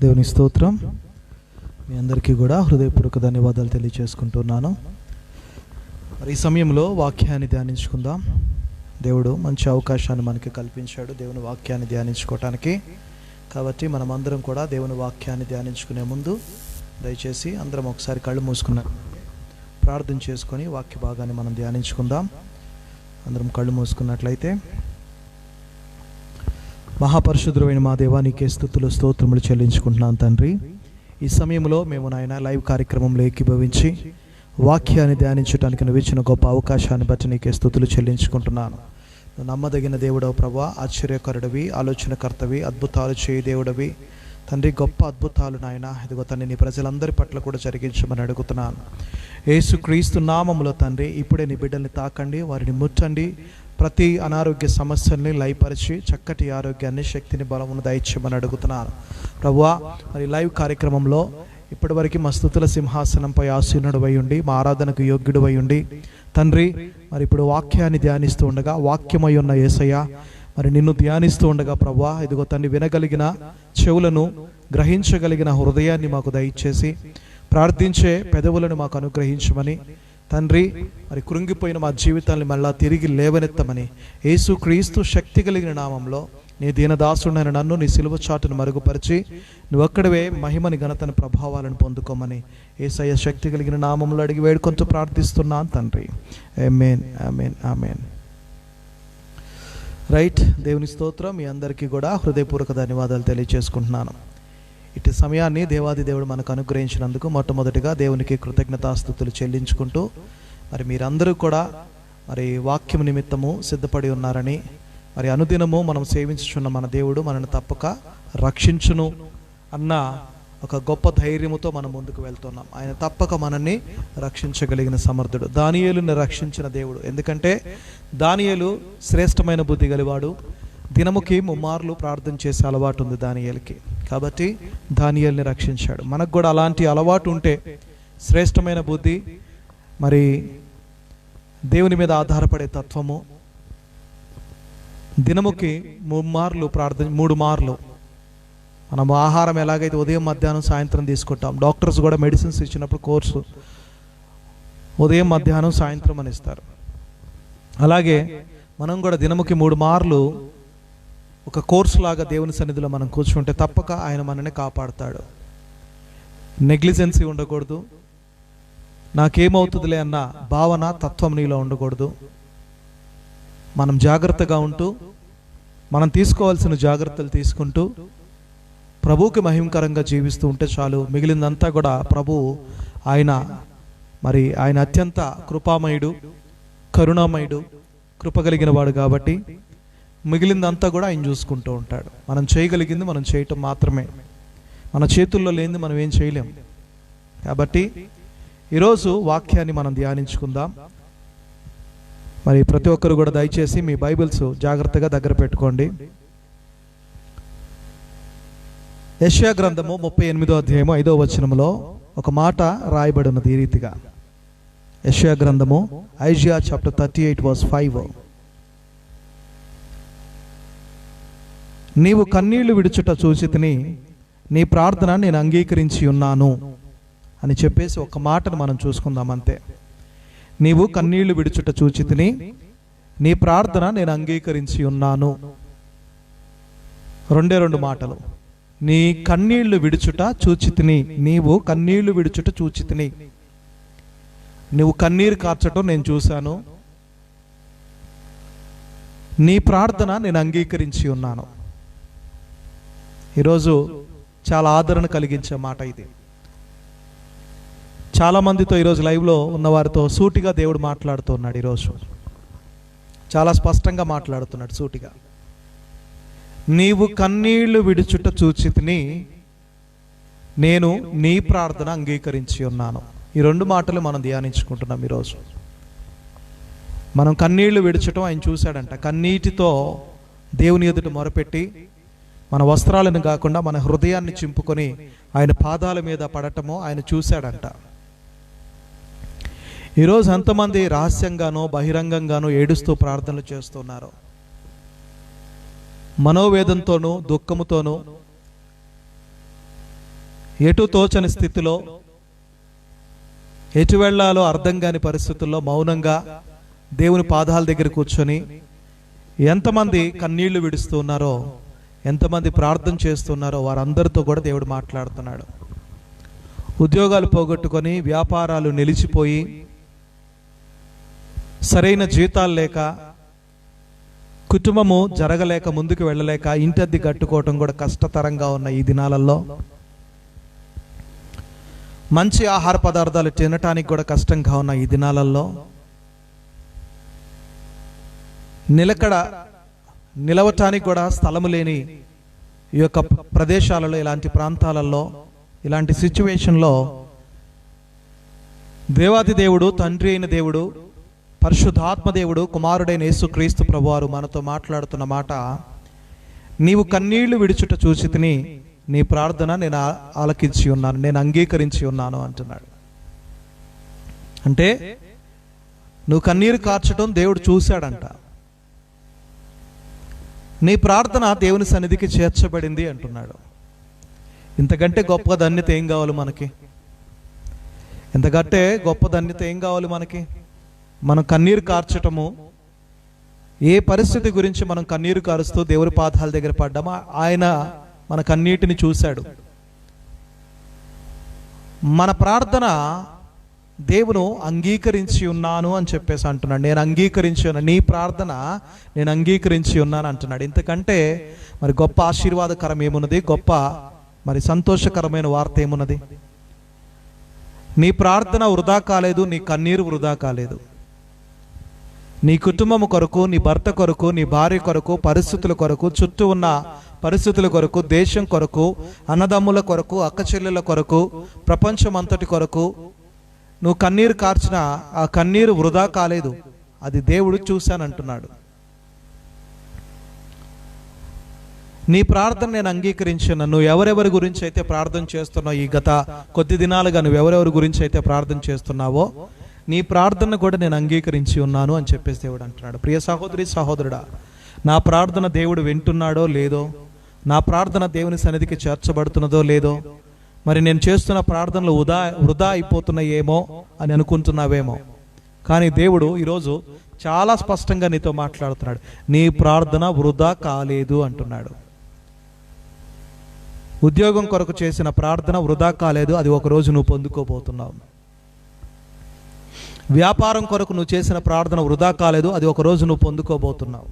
దేవుని స్తోత్రం. మీ అందరికీ కూడా హృదయపూర్వక ధన్యవాదాలు తెలియజేసుకుంటున్నాను. మరి ఈ సమయంలో వాక్యాన్ని ధ్యానించుకుందాం. దేవుడు మంచి అవకాశాన్ని మనకి కల్పించాడు దేవుని వాక్యాన్ని ధ్యానించుకోవటానికి. కాబట్టి మనం అందరం కూడా దేవుని వాక్యాన్ని ధ్యానించుకునే ముందు దయచేసి అందరం ఒకసారి కళ్ళు మూసుకున్న ప్రార్థన చేసుకొని వాక్య భాగాన్ని మనం ధ్యానించుకుందాం. అందరం కళ్ళు మూసుకున్నట్లయితే, మహాపరిశుద్ధుడైన మా దేవా, నీకే స్తుతులు స్తోత్రములు చెల్లించుకుంటున్నాను తండ్రి. ఈ సమయంలో మేము నాయన లైవ్ కార్యక్రమంలో ఏకీభవించి వాక్యాన్ని ధ్యానించడానికి నువ్వు ఇచ్చిన గొప్ప అవకాశాన్ని బట్టి నీకే స్తుతులు చెల్లించుకుంటున్నాను. నువ్వు నమ్మదగిన దేవుడవు ప్రభువా, ఆశ్చర్యకరుడివి, ఆలోచనకర్తవి, అద్భుతాలు చేయి దేవుడవి తండ్రి. గొప్ప అద్భుతాలు నాయన ఇదిగో తండ్రి నీ ప్రజలందరి పట్ల కూడా జరిగించమని అడుగుతున్నాను. యేసుక్రీస్తు నామములో తండ్రి ఇప్పుడే నీ బిడ్డల్ని తాకండి, వారిని ముట్టండి. ప్రతి అనారోగ్య సమస్యల్ని లయపరిచి చక్కటి ఆరోగ్యాన్ని, శక్తిని, బలమును దయచేయమని అడుగుతున్నాను ప్రభువా. మరి లైవ్ కార్యక్రమంలో ఇప్పటివరకు మా స్తుతుల సింహాసనంపై ఆసీనుడవై ఉండి మా ఆరాధనకు యోగ్యుడవై ఉండి తండ్రి, మరి ఇప్పుడు వాక్యాన్ని ధ్యానిస్తూ ఉండగా వాక్యమై ఉన్న యేసయ్య, మరి నిన్ను ధ్యానిస్తూ ఉండగా ప్రభువా ఇదిగో తండ్రి వినగలిగిన చెవులను, గ్రహించగలిగిన హృదయాన్ని మాకు దయచేసి ప్రార్థించే పెదవులను మాకు అనుగ్రహించమని తండ్రి, మరి కృంగిపోయిన మా జీవితాన్ని మళ్ళా తిరిగి లేవనెత్తమని యేసుక్రీస్తు శక్తి కలిగిన నామంలో నీ దీనదాసుడైన నన్ను నీ సిలువ చాటును మరుగుపరిచి నువ్వు ఒక్కడవే మహిమని, ఘనతను, ప్రభావాలను పొందుకోమని యేసయ్య శక్తి కలిగిన నామంలో అడిగి వేడుకొంటూ ప్రార్థిస్తున్నాను తండ్రి. ఆమేన్, ఆమేన్, ఆమేన్. రైట్. దేవుని స్తోత్రం. మీ అందరికీ కూడా హృదయపూర్వక ధన్యవాదాలు తెలియజేసుకుంటున్నాను. ఇటు సమయాన్ని దేవాది దేవుడు మనకు అనుగ్రహించినందుకు మొట్టమొదటిగా దేవునికి కృతజ్ఞతాస్తుతులు చెల్లించుకుంటూ, మరి మీరందరూ కూడా మరి వాక్యం నిమిత్తము సిద్ధపడి ఉన్నారని, మరి అనుదినము మనం సేవించుచున్న మన దేవుడు మనల్ని తప్పక రక్షించును అన్న ఒక గొప్ప ధైర్యముతో మనం ముందుకు వెళ్తున్నాం. ఆయన తప్పక మనల్ని రక్షించగలిగిన సమర్థుడు. దానియేలుని రక్షించిన దేవుడు. ఎందుకంటే దానియేలు శ్రేష్టమైన బుద్ధి గలివాడు. దినముకి 3 మార్లు ప్రార్థన చేసే అలవాటు ఉంది దానియేలుకి. కాబట్టి దానియేలుని రక్షించాడు. మనకు కూడా అలాంటి అలవాటు ఉంటే, శ్రేష్టమైన బుద్ధి, మరి దేవుని మీద ఆధారపడే తత్వము, దినముకి 3 మార్లు ప్రార్థన, 3 మార్లు మనం ఆహారం ఎలాగైతే ఉదయం, మధ్యాహ్నం, సాయంత్రం తీసుకుంటాం. డాక్టర్స్ కూడా మెడిసిన్స్ ఇచ్చినప్పుడు కోర్సు ఉదయం, మధ్యాహ్నం, సాయంత్రం అని ఇస్తారు. అలాగే మనం కూడా దినముకి 3 మార్లు ఒక కోర్సు లాగా దేవుని సన్నిధిలో మనం కూర్చుంటే తప్పక ఆయన మనల్ని కాపాడుతాడు. నెగ్లిజెన్సీ ఉండకూడదు. నాకేమవుతుందిలే అన్న భావన, తత్వం నీలో ఉండకూడదు. మనం జాగ్రత్తగా ఉంటూ, మనం తీసుకోవాల్సిన జాగ్రత్తలు తీసుకుంటూ ప్రభువుకి మహిమకరంగా జీవిస్తూ ఉంటే చాలు. మిగిలిందంతా కూడా ప్రభువు ఆయన అత్యంత కృపామయుడు, కరుణామయుడు, కృపగలిగిన వాడు కాబట్టి మిగిలిందంతా కూడా ఆయన చూసుకుంటూ ఉంటాడు. మనం చేయగలిగింది మనం చేయటం మాత్రమే. మన చేతుల్లో లేనిది మనం ఏం చేయలేం. కాబట్టి ఈరోజు వాక్యాన్ని మనం ధ్యానించుకుందాం. మరి ప్రతి ఒక్కరు కూడా దయచేసి మీ బైబిల్స్ జాగ్రత్తగా దగ్గర పెట్టుకోండి. యెషయా గ్రంథము 38వ అధ్యాయము 5వ వచనములో ఒక మాట రాయబడి ఉన్నది ఈ రీతిగా. యెషయా గ్రంథము, ఐజియా చాప్టర్ 38 verse 5. నీవు కన్నీళ్లు విడుచుట చూచితిని, నీ ప్రార్థన నేను అంగీకరించి ఉన్నాను అని చెప్పేసి ఒక మాటను మనం చూసుకుందాం అంతే. నీవు కన్నీళ్లు విడుచుట చూచితిని, నీ ప్రార్థన నేను అంగీకరించి ఉన్నాను. 2 మాటలు. నీ కన్నీళ్లు విడుచుట చూచితిని, నీవు కన్నీళ్లు విడుచుట చూచితిని. నువ్వు కన్నీరు కార్చటం నేను చూశాను. నీ ప్రార్థన నేను అంగీకరించి ఉన్నాను. ఈరోజు చాలా ఆదరణ కలిగించే మాట ఇది. చాలామందితో ఈరోజు లైవ్లో ఉన్న వారితో సూటిగా దేవుడు మాట్లాడుతున్నాడు. ఈరోజు చాలా స్పష్టంగా మాట్లాడుతున్నాడు సూటిగా. నీవు కన్నీళ్లు విడుచుట చూచితిని, నేను నీ ప్రార్థన అంగీకరించి ఉన్నాను. ఈ 2 మాటలు మనం ధ్యానించుకుంటున్నాం ఈరోజు. మనం కన్నీళ్లు విడుచటం ఆయన చూశాడంట. కన్నీటితో దేవుని ఎదుట మొరపెట్టి మన వస్త్రాలను కాకుండా మన హృదయాన్ని చింపుకొని ఆయన పాదాల మీద పడటము ఆయన చూశాడంట. ఈరోజు ఎంతమంది రహస్యంగానో బహిరంగంగానో ఏడుస్తూ ప్రార్థనలు చేస్తున్నారు. మనోవేదంతోనూ దుఃఖముతోనూ ఎటు తోచని స్థితిలో, ఎటు వెళ్ళాలో అర్థం కాని పరిస్థితుల్లో మౌనంగా దేవుని పాదాల దగ్గర కూర్చొని ఎంతమంది కన్నీళ్లు విడుస్తూ ఉన్నారో, ఎంతమంది ప్రార్థన చేస్తున్నారో వారందరితో కూడా దేవుడు మాట్లాడుతున్నాడు. ఉద్యోగాలు పోగొట్టుకొని, వ్యాపారాలు నిలిచిపోయి, సరైన జీతాలు లేక, కుటుంబము జరగలేక, ముందుకు వెళ్ళలేక, ఇంటద్దె కట్టుకోవటం కూడా కష్టతరంగా ఉన్న ఈ దినాలలో, మంచి ఆహార పదార్థాలు తినటానికి కూడా కష్టంగా ఉన్న ఈ దినాలలో, నిలవటానికి కూడా స్థలము లేని ఈ యొక్క ప్రదేశాలలో, ఇలాంటి ప్రాంతాలలో, ఇలాంటి సిచ్యువేషన్లో దేవాది దేవుడు, తండ్రి అయిన దేవుడు, పరిశుద్ధాత్మ దేవుడు, కుమారుడైన యేసుక్రీస్తు ప్రభువారు మనతో మాట్లాడుతున్న మాట, నీవు కన్నీళ్లు విడుచుట చూసి తిని నీ ప్రార్థన నేను ఆలకించి ఉన్నాను, నేను అంగీకరించి ఉన్నాను అంటున్నాడు. అంటే నువ్వు కన్నీరు కార్చడం దేవుడు చూశాడంట. నీ ప్రార్థన దేవుని సన్నిధికి చేర్చబడింది అంటున్నాడు. ఇంతకంటే గొప్ప ధన్యత ఏం కావాలి మనకి? ఇంతకంటే గొప్ప ధన్యత ఏం కావాలి మనకి? మనం కన్నీరు కార్చటము, ఏ పరిస్థితి గురించి మనం కన్నీరు కారుస్తూ దేవుని పాదాల దగ్గర పడ్డామో ఆయన మన కన్నీటిని చూశాడు. మన ప్రార్థన దేవును అంగీకరించి ఉన్నాను అని చెప్పేసి అంటున్నాడు. నేను అంగీకరించి ఉన్నాను, నీ ప్రార్థన నేను అంగీకరించి ఉన్నాను అంటున్నాడు. ఇంతకంటే మరి గొప్ప ఆశీర్వాదకరం ఏమున్నది? గొప్ప మరి సంతోషకరమైన వార్త ఏమున్నది? నీ ప్రార్థన వృధా కాలేదు, నీ కన్నీరు వృధా కాలేదు. నీ కుటుంబం కొరకు, నీ భర్త కొరకు, నీ భార్య కొరకు, పరిస్థితుల కొరకు, చుట్టూ ఉన్న పరిస్థితుల కొరకు, దేశం కొరకు, అన్నదమ్ముల కొరకు, అక్క చెల్లెల కొరకు, ప్రపంచం అంతటి కొరకు నువ్వు కన్నీరు కార్చిన ఆ కన్నీరు వృధా కాలేదు, అది దేవుడు చూశానంటున్నాడు. నీ ప్రార్థన నేను అంగీకరించిన. నువ్వు ఎవరెవరి గురించి అయితే ప్రార్థన చేస్తున్నావు, ఈ గత కొద్ది దినాలుగా నువ్వు ఎవరెవరి గురించి అయితే ప్రార్థన చేస్తున్నావో నీ ప్రార్థన కూడా నేను అంగీకరించి ఉన్నాను అని చెప్పేసి దేవుడు అంటున్నాడు. ప్రియ సహోదరి సహోదరుడా, నా ప్రార్థన దేవుడు వింటున్నాడో లేదో, నా ప్రార్థన దేవుని సన్నిధికి చేర్చబడుతున్నదో లేదో, మరి నేను చేస్తున్న ప్రార్థనలు వృధా అయిపోతున్నాయేమో అని అనుకుంటున్నావేమో. కానీ దేవుడు ఈరోజు చాలా స్పష్టంగా నీతో మాట్లాడుతున్నాడు. నీ ప్రార్థన వృధా కాలేదు అంటున్నాడు. ఉద్యోగం కొరకు చేసిన ప్రార్థన వృధా కాలేదు, అది ఒకరోజు నువ్వు పొందుకోబోతున్నావు. వ్యాపారం కొరకు నువ్వు చేసిన ప్రార్థన వృధా కాలేదు, అది ఒకరోజు నువ్వు పొందుకోబోతున్నావు.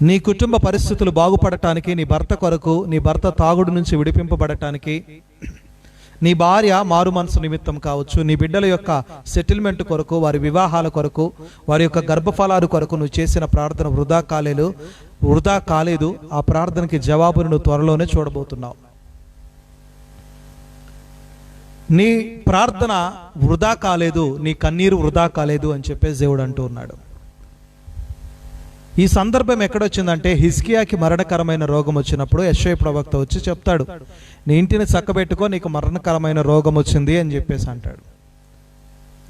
నీ కుటుంబ పరిస్థితులు బాగుపడటానికి, నీ భర్త కొరకు, నీ భర్త తాగుడు నుంచి విడిపింపబడటానికి, నీ భార్య మారు మనసు నిమిత్తం కావచ్చు, నీ బిడ్డల యొక్క సెటిల్మెంట్ కొరకు, వారి వివాహాల కొరకు, వారి యొక్క గర్భఫలాలు కొరకు నువ్వు చేసిన ప్రార్థన వృధా కాలేదు. ఆ ప్రార్థనకి జవాబును నువ్వు త్వరలోనే చూడబోతున్నావు. నీ ప్రార్థన వృధా కాలేదు, నీ కన్నీరు వృధా కాలేదు అని చెప్పేసి దేవుడు అంటూ ఉన్నాడు. ఈ సందర్భం ఎక్కడొచ్చిందంటే, హిజ్కియాకి మరణకరమైన రోగం వచ్చినప్పుడు యెషయా ప్రవక్త వచ్చి చెప్తాడు, నీ ఇంటిని చక్కబెట్టుకో, నీకు మరణకరమైన రోగం వచ్చింది అని చెప్పేసి అంటాడు.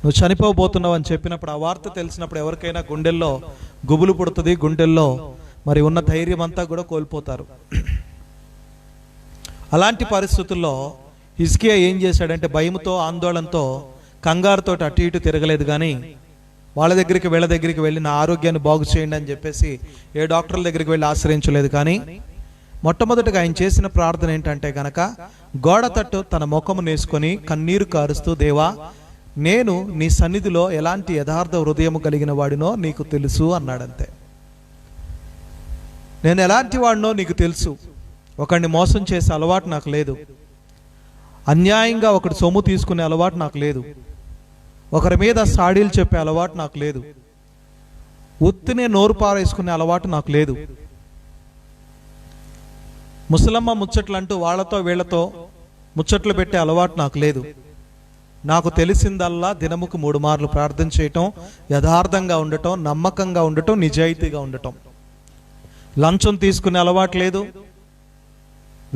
నువ్వు చనిపోబోతున్నావు అని చెప్పినప్పుడు, ఆ వార్త తెలిసినప్పుడు ఎవరికైనా గుండెల్లో గుబులు పుడుతుంది, గుండెల్లో మరి ఉన్న ధైర్యం అంతా కూడా కోల్పోతారు. అలాంటి పరిస్థితుల్లో హిజ్కియా ఏం చేశాడంటే, భయంతో, ఆందోళనతో, కంగారుతో అటు ఇటు తిరగలేదు. కానీ వాళ్ళ దగ్గరికి, వీళ్ళ దగ్గరికి వెళ్ళి నా ఆరోగ్యాన్ని బాగు చేయండి అని చెప్పేసి ఏ డాక్టర్ల దగ్గరికి వెళ్ళి ఆశ్రయించలేదు. కానీ మొట్టమొదటిగా ఆయన చేసిన ప్రార్థన ఏంటంటే గనక, గోడ తట్టు తన ముఖము నేసుకొని కన్నీరు కారుస్తూ, దేవా, నేను నీ సన్నిధిలో ఎలాంటి యథార్థ హృదయం కలిగిన వాడినో నీకు తెలుసు అన్నాడంతే. నేను ఎలాంటి వాడినో నీకు తెలుసు. ఒకడిని మోసం చేసే అలవాటు నాకు లేదు, అన్యాయంగా ఒకటి సొమ్ము తీసుకునే అలవాటు నాకు లేదు, ఒకరి మీద సాడీలు చెప్పే అలవాటు నాకు లేదు, ఉత్తినే నోరు పారేసుకునే అలవాటు నాకు లేదు, ముసలమ్మ ముచ్చట్లు అంటూ వాళ్ళతో వీళ్లతో ముచ్చట్లు పెట్టే అలవాటు నాకు లేదు. నాకు తెలిసిందల్లా దినముకు 3 మార్లు ప్రార్థన చేయటం, యథార్థంగా ఉండటం, నమ్మకంగా ఉండటం, నిజాయితీగా ఉండటం. లంచం తీసుకునే అలవాటు లేదు,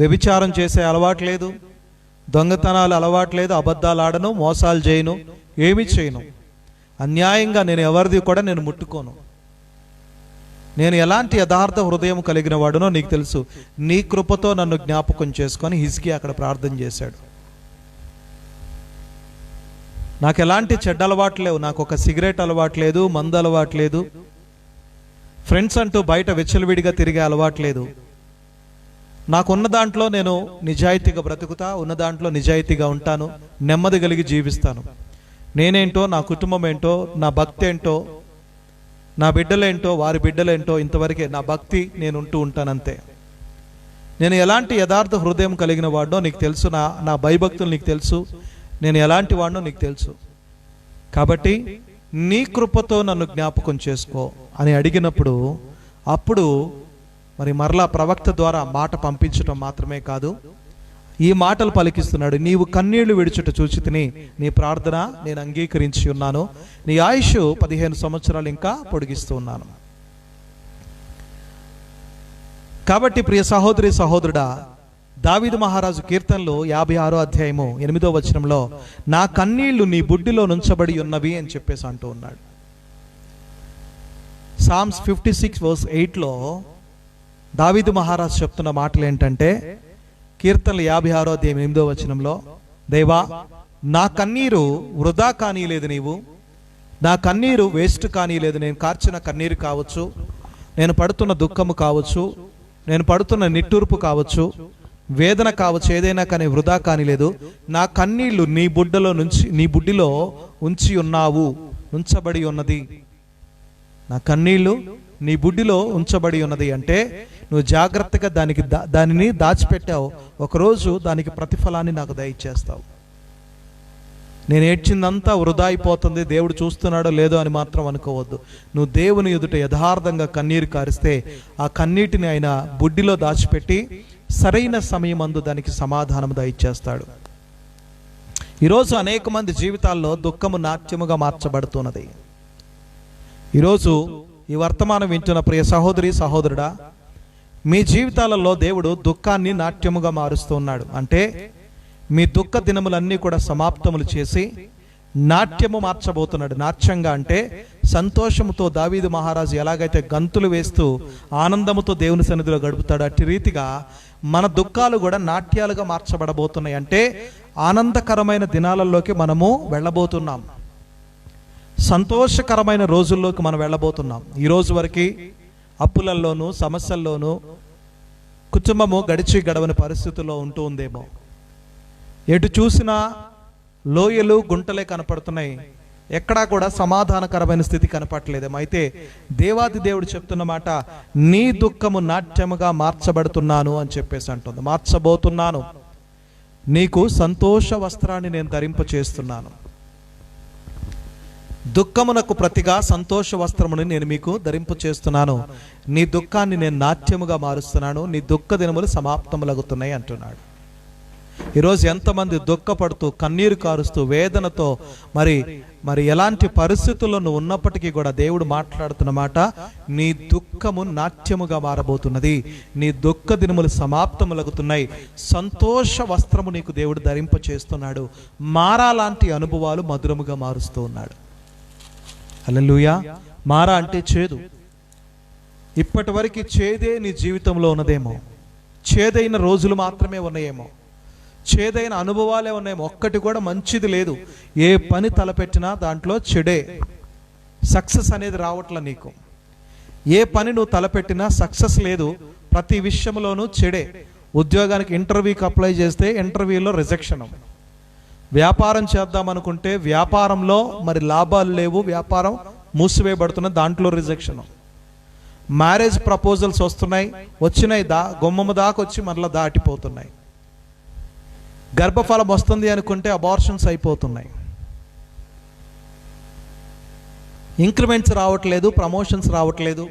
వ్యభిచారం చేసే అలవాటు లేదు, దొంగతనాలు అలవాటు లేదు, అబద్ధాలు ఆడను, మోసాలు చేయను, ఏమి చేయను, అన్యాయంగా నేను ఎవరిది కూడా నేను ముట్టుకోను. నేను ఎలాంటి యథార్థ హృదయం కలిగిన వాడునో నీకు తెలుసు. నీ కృపతో నన్ను జ్ఞాపకం చేసుకొని హిజ్కియా అక్కడ ప్రార్థన చేశాడు. నాకు ఎలాంటి చెడ్డ అలవాటు లేవు. నాకు ఒక సిగరెట్ అలవాటు లేదు, మందు అలవాటు లేదు, ఫ్రెండ్స్ అంటూ బయట విచ్చలవిడిగా తిరిగే అలవాటు లేదు. నాకున్న దాంట్లో నేను నిజాయితీగా బ్రతుకుతా, ఉన్న దాంట్లో నిజాయితీగా ఉంటాను, నెమ్మది కలిగి జీవిస్తాను. నేనేంటో, నా కుటుంబం ఏంటో, నా భక్తి ఏంటో, నా బిడ్డలేంటో, వారి బిడ్డలేంటో, ఇంతవరకే నా భక్తి నేను ఉంటానంతే. నేను ఎలాంటి యథార్థ హృదయం కలిగిన వాడినో నీకు తెలుసు. నా భయభక్తులు నీకు తెలుసు. నేను ఎలాంటి వాడినో నీకు తెలుసు. కాబట్టి నీ కృపతో నన్ను జ్ఞాపకం చేసుకో అని అడిగినప్పుడు, అప్పుడు మరి మరలా ప్రవక్త ద్వారా మాట పంపించడం మాత్రమే కాదు, ఈ మాటలు పలికిస్తున్నాడు. నీవు కన్నీళ్లు విడుచుట చూచి తిని నీ ప్రార్థన నేను అంగీకరించి ఉన్నాను. నీ ఆయుష్ 15 సంవత్సరాలు ఇంకా పొడిగిస్తూ ఉన్నాను. కాబట్టి ప్రియ సహోదరి సహోదరుడా, దావీదు మహారాజు కీర్తనలు 56వ అధ్యాయము 8వ వచనంలో నా కన్నీళ్లు నీ బుడ్డిలో నుంచబడి ఉన్నవి అని చెప్పేసి అంటూ ఉన్నాడు. సామ్స్ 56:8లో దావీదు మహారాజు చెప్తున్న మాటలు ఏంటంటే, కీర్తనలు 56వ అధ్యాయం 8వ వచనంలో, దేవా నా కన్నీరు వృధా కానీలేదు, నీవు నా కన్నీరు వేస్ట్ కానీలేదు. నేను కార్చిన కన్నీరు కావచ్చు, నేను పడుతున్న దుఃఖము కావచ్చు, నేను పడుతున్న నిట్టూర్పు కావచ్చు, వేదన కావచ్చు, ఏదైనా కానీ వృధా కానీలేదు. నా కన్నీళ్లు నీ బుడ్డిలో ఉంచి ఉన్నావు, ఉంచబడి ఉన్నది. నా కన్నీళ్లు నీ బుడ్డిలో ఉంచబడి ఉన్నది అంటే నువ్వు జాగ్రత్తగా దానిని దాచిపెట్టావు. ఒకరోజు దానికి ప్రతిఫలాన్ని నాకు దయచేస్తావు. నేను ఏడ్చిందంతా వృధా అయిపోతుంది, దేవుడు చూస్తున్నాడో లేదో అని మాత్రం అనుకోవద్దు. నువ్వు దేవుని ఎదుట యథార్థంగా కన్నీరు కారిస్తే ఆ కన్నీటిని ఆయన బుడ్డిలో దాచిపెట్టి సరైన సమయం అందు దానికి సమాధానం దయచేస్తాడు. ఈరోజు అనేక మంది జీవితాల్లో దుఃఖము నాట్యముగా మార్చబడుతున్నది. ఈరోజు ఈ వర్తమానం వింటున్న ప్రియ సహోదరి సహోదరుడా, మీ జీవితాలలో దేవుడు దుఃఖాన్ని నాట్యముగా మారుస్తూ ఉన్నాడు. అంటే మీ దుఃఖ దినములన్నీ కూడా సమాప్తములు చేసి నాట్యము మార్చబోతున్నాడు. నాట్యంగా అంటే సంతోషముతో దావీదు మహారాజు ఎలాగైతే గంతులు వేస్తూ ఆనందముతో దేవుని సన్నిధిలో గడుపుతాడు, అట్టి రీతిగా మన దుఃఖాలు కూడా నాట్యాలుగా మార్చబడబోతున్నాయి. అంటే ఆనందకరమైన దినాలలోకి మనము వెళ్ళబోతున్నాం, సంతోషకరమైన రోజుల్లోకి మనం వెళ్ళబోతున్నాం. ఈ రోజు వరకు అప్పులల్లోనూ సమస్యల్లోనూ కుటుంబము గడవని పరిస్థితుల్లో ఉంటూ ఉందేమో. ఎటు చూసినా లోయలు గుంటలే కనపడుతున్నాయి, ఎక్కడా కూడా సమాధానకరమైన స్థితి కనపడలేదేమో. అయితే దేవాది దేవుడు చెప్తున్న మాట, నీ దుఃఖము నాట్యముగా మార్చబడుతున్నాను అని చెప్పేసి అంటుంది. మార్చబోతున్నాను, నీకు సంతోష వస్త్రాన్ని నేను ధరింప చేస్తున్నాను. దుఃఖమునకు ప్రతిగా సంతోష వస్త్రముని నేను మీకు ధరింప చేస్తున్నాను. నీ దుఃఖాన్ని నేను నాట్యముగా మారుస్తున్నాను, నీ దుఃఖ దినములు సమాప్తములగుతున్నాయి అంటున్నాడు. ఈరోజు ఎంతమంది దుఃఖపడుతూ కన్నీరు కారుస్తూ వేదనతో మరి ఎలాంటి పరిస్థితుల్లో నువ్వు ఉన్నప్పటికీ కూడా దేవుడు మాట్లాడుతున్న మాట, నీ దుఃఖము నాట్యముగా మారబోతున్నది, నీ దుఃఖ దినములు సమాప్తములగుతున్నాయి, సంతోష వస్త్రము నీకు దేవుడు ధరింప చేస్తున్నాడు, మారాలాంటి అనుభవాలు మధురముగా మారుస్తూ ఉన్నాడు. హల్లెలూయా. మారా అంటే చేదు. ఇప్పటి వరకు చేదే నీ జీవితంలో ఉన్నదేమో, చేదైన రోజులు మాత్రమే ఉన్నాయేమో, చేదైన అనుభవాలే ఉన్నాయేమో, ఒక్కటి కూడా మంచిది లేదు. ఏ పని తలపెట్టినా దాంట్లో చెడే, సక్సెస్ అనేది రావట్ల నీకు. ఏ పని నువ్వు తలపెట్టినా సక్సెస్ లేదు, ప్రతి విషయంలోనూ చెడే. ఉద్యోగానికి ఇంటర్వ్యూకి అప్లై చేస్తే ఇంటర్వ్యూలో రిజెక్షన్. వ్యాపారం చేద్దామనుకుంటే వ్యాపారంలో మరి లాభాలు లేవు, వ్యాపారం మూసివేయబడుతున్న దాంట్లో రిజెక్షన్. మ్యారేజ్ ప్రపోజల్స్ వచ్చినాయి గుమ్మము దాకా వచ్చి మరలా దాటిపోతున్నాయి. గర్భఫలం వస్తుంది అనుకుంటే అబార్షన్స్ అయిపోతున్నాయి. ఇంక్రిమెంట్స్ రావట్లేదు, ప్రమోషన్స్ రావట్లేదు.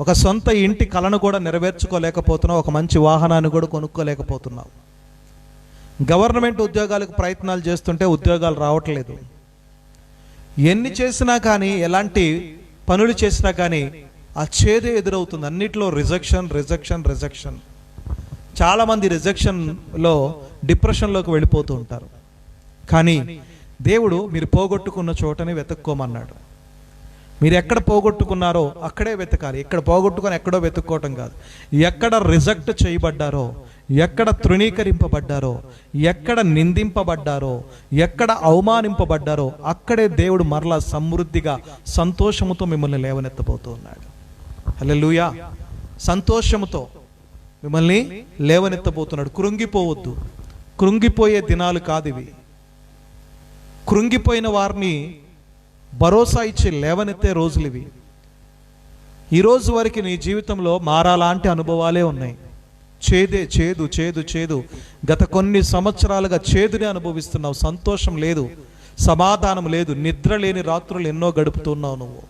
ఒక సొంత ఇంటి కలను కూడా నెరవేర్చుకోలేకపోతున్నావు, ఒక మంచి వాహనాన్ని కూడా కొనుక్కోలేకపోతున్నావు. గవర్నమెంట్ ఉద్యోగాలకు ప్రయత్నాలు చేస్తుంటే ఉద్యోగాలు రావట్లేదు. ఎన్ని చేసినా కానీ, ఎలాంటి పనులు చేసినా కానీ ఆ చేదే ఎదురవుతుంది. అన్నిట్లో రిజెక్షన్ రిజెక్షన్ రిజెక్షన్. చాలామంది రిజెక్షన్లో డిప్రెషన్లోకి వెళ్ళిపోతూ ఉంటారు. కానీ దేవుడు మీరు పోగొట్టుకున్న చోటని వెతుక్కోమన్నాడు. మీరు ఎక్కడ పోగొట్టుకున్నారో అక్కడే వెతకాలి. ఎక్కడ పోగొట్టుకొని ఎక్కడో వెతుక్కోవటం కాదు. ఎక్కడ రిజెక్ట్ చేయబడ్డారో, ఎక్కడ తృణీకరింపబడ్డారో, ఎక్కడ నిందింపబడ్డారో, ఎక్కడ అవమానింపబడ్డారో అక్కడే దేవుడు మరలా సమృద్ధిగా సంతోషముతో మిమ్మల్ని లేవనెత్తబోతూ ఉన్నాడు. హల్లెలూయా. సంతోషముతో మిమ్మల్ని లేవనెత్తబోతున్నాడు. కృంగిపోవద్దు. కృంగిపోయే దినాలు కాదు ఇవి. కృంగిపోయిన వారిని భరోసా ఇచ్చి లేవనెత్తే రోజులు ఇవి. ఈరోజు వరకు నీ జీవితంలో మారాలాంటి అనుభవాలే ఉన్నాయి. చేదు చేదు చేదు. గత కొన్ని సంవత్సరాలుగా చేదుని అనుభవిస్తున్నావు. సంతోషం లేదు, సమాధానం లేదు, నిద్ర లేని రాత్రులు ఎన్నో గడుపుతున్నావు. నువ్వు